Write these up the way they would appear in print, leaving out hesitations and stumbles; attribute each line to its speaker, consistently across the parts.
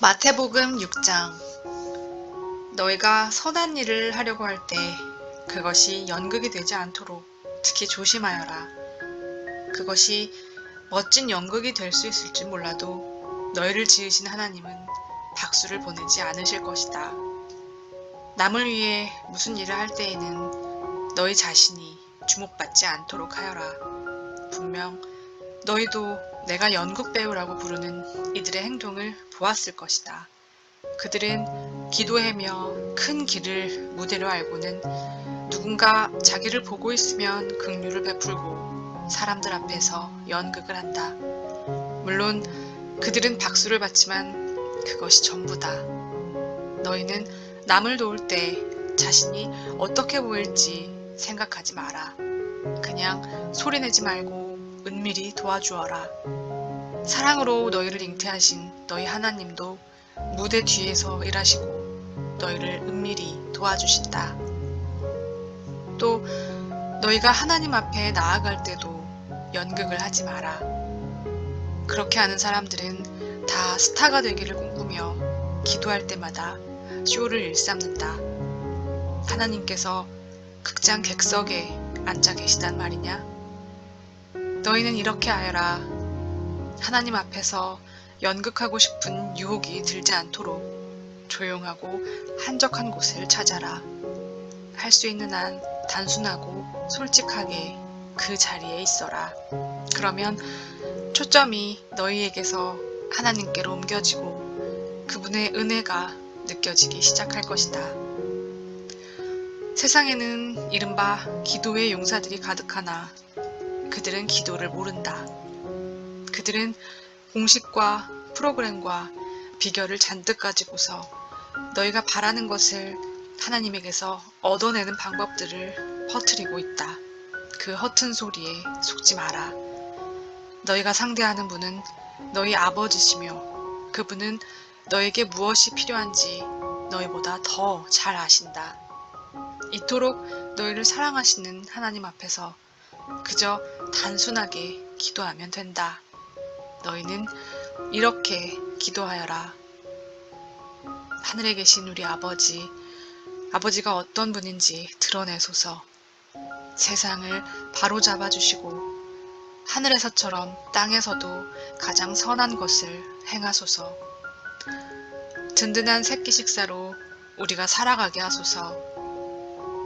Speaker 1: 마태복음 6장. 너희가 선한 일을 하려고 할 때 그것이 연극이 되지 않도록 특히 조심하여라. 그것이 멋진 연극이 될 수 있을지 몰라도 너희를 지으신 하나님은 박수를 보내지 않으실 것이다. 남을 위해 무슨 일을 할 때에는 너희 자신이 주목받지 않도록 하여라. 분명 너희도 내가 연극 배우라고 부르는 이들의 행동을 보았을 것이다. 그들은 기도하며 큰 길을 무대로 알고는 누군가 자기를 보고 있으면 긍휼을 베풀고 사람들 앞에서 연극을 한다. 물론 그들은 박수를 받지만 그것이 전부다. 너희는 남을 도울 때 자신이 어떻게 보일지 생각하지 마라. 그냥 소리내지 말고 은밀히 도와주어라. 사랑으로 너희를 잉태하신 너희 하나님도 무대 뒤에서 일하시고 너희를 은밀히 도와주신다. 또 너희가 하나님 앞에 나아갈 때도 연극을 하지 마라. 그렇게 하는 사람들은 다 스타가 되기를 꿈꾸며 기도할 때마다 쇼를 일삼는다. 하나님께서 극장 객석에 앉아 계시단 말이냐? 너희는 이렇게 하여라. 하나님 앞에서 연극하고 싶은 유혹이 들지 않도록 조용하고 한적한 곳을 찾아라. 할 수 있는 한 단순하고 솔직하게 그 자리에 있어라. 그러면 초점이 너희에게서 하나님께로 옮겨지고 그분의 은혜가 느껴지기 시작할 것이다. 세상에는 이른바 기도의 용사들이 가득하나 그들은 기도를 모른다. 그들은 공식과 프로그램과 비결을 잔뜩 가지고서 너희가 바라는 것을 하나님에게서 얻어내는 방법들을 퍼뜨리고 있다. 그 허튼 소리에 속지 마라. 너희가 상대하는 분은 너희 아버지시며 그분은 너에게 무엇이 필요한지 너희보다 더 잘 아신다. 이토록 너희를 사랑하시는 하나님 앞에서 그저 단순하게 기도하면 된다. 너희는 이렇게 기도하여라. 하늘에 계신 우리 아버지, 아버지가 어떤 분인지 드러내소서. 세상을 바로잡아 주시고 하늘에서처럼 땅에서도 가장 선한 것을 행하소서. 든든한 새끼 식사로 우리가 살아가게 하소서.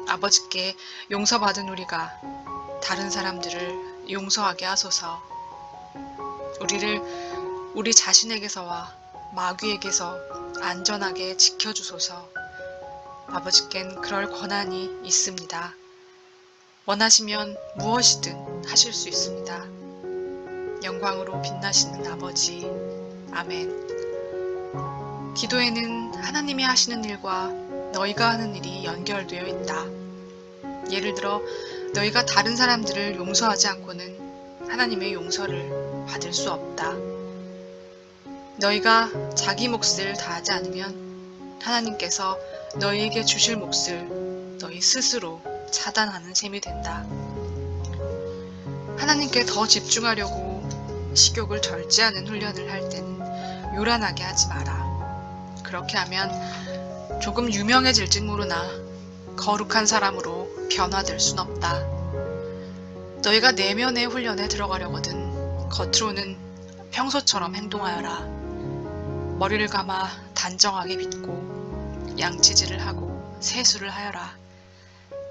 Speaker 1: 아버지께 용서받은 우리가 다른 사람들을 용서하게 하소서. 우리를 우리 자신에게서와 마귀에게서 안전하게 지켜주소서. 아버지께는 그럴 권한이 있습니다. 원하시면 무엇이든 하실 수 있습니다. 영광으로 빛나시는 아버지. 아멘. 기도에는 하나님이 하시는 일과 너희가 하는 일이 연결되어 있다. 예를 들어 너희가 다른 사람들을 용서하지 않고는 하나님의 용서를 받을 수 없다. 너희가 자기 몫을 다하지 않으면 하나님께서 너희에게 주실 몫을 너희 스스로 차단하는 셈이 된다. 하나님께 더 집중하려고 식욕을 절제하는 훈련을 할 때는 요란하게 하지 마라. 그렇게 하면 조금 유명해질진 모르나 거룩한 사람으로 변화될 순 없다. 너희가 내면의 훈련에 들어가려거든 겉으로는 평소처럼 행동하여라. 머리를 감아 단정하게 빗고 양치질을 하고 세수를 하여라.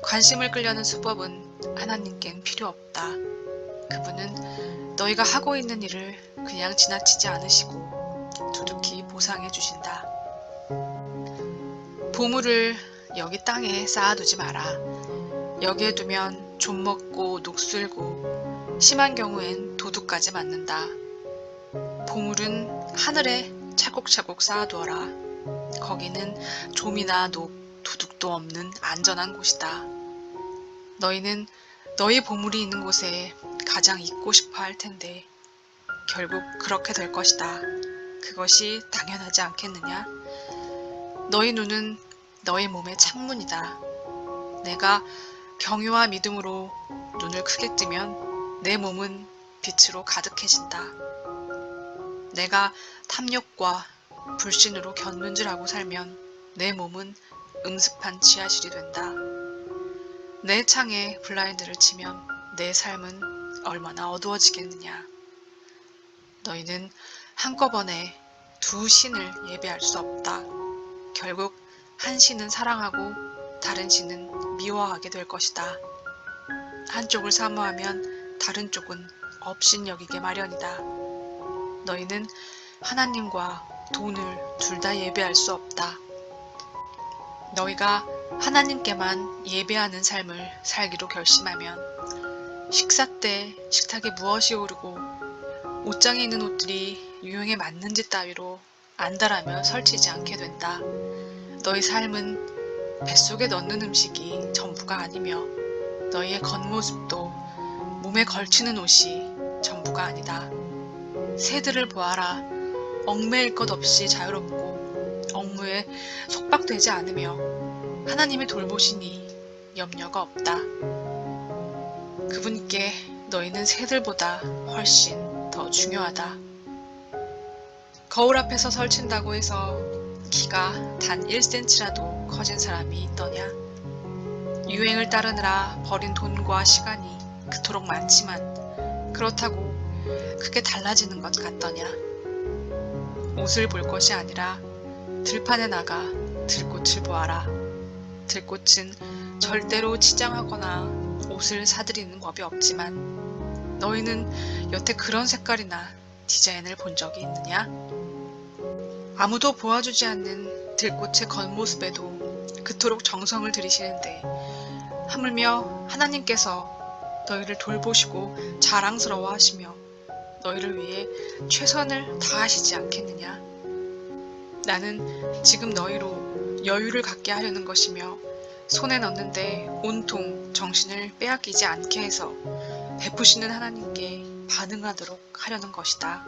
Speaker 1: 관심을 끌려는 수법은 하나님께는 필요 없다. 그분은 너희가 하고 있는 일을 그냥 지나치지 않으시고 두둑히 보상해 주신다. 보물을 여기 땅에 쌓아두지 마라. 여기에 두면 좀먹고 녹슬고 심한 경우엔 도둑까지 맞는다. 보물은 하늘에 차곡차곡 쌓아두어라. 거기는 좀이나 녹, 도둑도 없는 안전한 곳이다. 너희는 너희 보물이 있는 곳에 가장 있고 싶어 할 텐데 결국 그렇게 될 것이다. 그것이 당연하지 않겠느냐? 너희 눈은 너희 몸의 창문이다. 내가 경유와 믿음으로 눈을 크게 뜨면 내 몸은 빛으로 가득해진다. 내가 탐욕과 불신으로 견눈질하고 살면 내 몸은 음습한 지하실이 된다. 내 창에 블라인드를 치면 내 삶은 얼마나 어두워지겠느냐. 너희는 한꺼번에 두 신을 예배할 수 없다. 결국 한 신은 사랑하고 다른 신은 미워하게 될 것이다. 한쪽을 사모하면 다른 쪽은 업신여기게 마련이다. 너희는 하나님과 돈을 둘 다 예배할 수 없다. 너희가 하나님께만 예배하는 삶을 살기로 결심하면 식사 때 식탁에 무엇이 오르고 옷장에 있는 옷들이 유행에 맞는지 따위로 안달하며 설치지 않게 된다. 너희 삶은 뱃속에 넣는 음식이 전부가 아니며 너희의 겉모습도 몸에 걸치는 옷이 전부가 아니다. 새들을 보아라. 얽매일 것 없이 자유롭고 억무에 속박되지 않으며 하나님의 돌보시니 염려가 없다. 그분께 너희는 새들보다 훨씬 더 중요하다. 거울 앞에서 설친다고 해서 키가 단 1cm라도 커진 사람이 있더냐? 유행을 따르느라 버린 돈과 시간이 그토록 많지만 그렇다고 크게 달라지는 것 같더냐? 옷을 볼 것이 아니라 들판에 나가 들꽃을 보아라. 들꽃은 절대로 치장하거나 옷을 사들이는 법이 없지만 너희는 여태 그런 색깔이나 디자인을 본 적이 있느냐? 아무도 보아주지 않는 들꽃의 겉모습에도 그토록 정성을 들이시는데 하물며 하나님께서 너희를 돌보시고 자랑스러워 하시며 너희를 위해 최선을 다하시지 않겠느냐? 나는 지금 너희로 여유를 갖게 하려는 것이며 손에 넣는데 온통 정신을 빼앗기지 않게 해서 베푸시는 하나님께 반응하도록 하려는 것이다.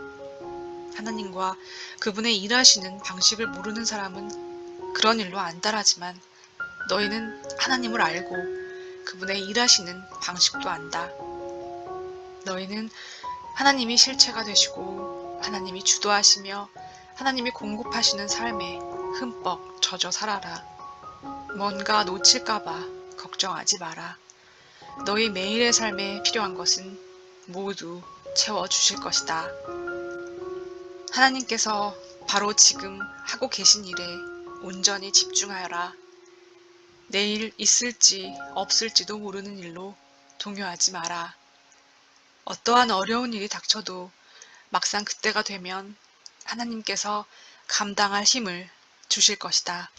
Speaker 1: 하나님과 그분의 일하시는 방식을 모르는 사람은 그런 일로 안달하지만 너희는 하나님을 알고 그분의 일하시는 방식도 안다. 너희는 하나님이 실체가 되시고 하나님이 주도하시며 하나님이 공급하시는 삶에 흠뻑 젖어 살아라. 뭔가 놓칠까봐 걱정하지 마라. 너희 매일의 삶에 필요한 것은 모두 채워주실 것이다. 하나님께서 바로 지금 하고 계신 일에 온전히 집중하여라. 내일 있을지 없을지도 모르는 일로 동요하지 마라. 어떠한 어려운 일이 닥쳐도 막상 그때가 되면 하나님께서 감당할 힘을 주실 것이다.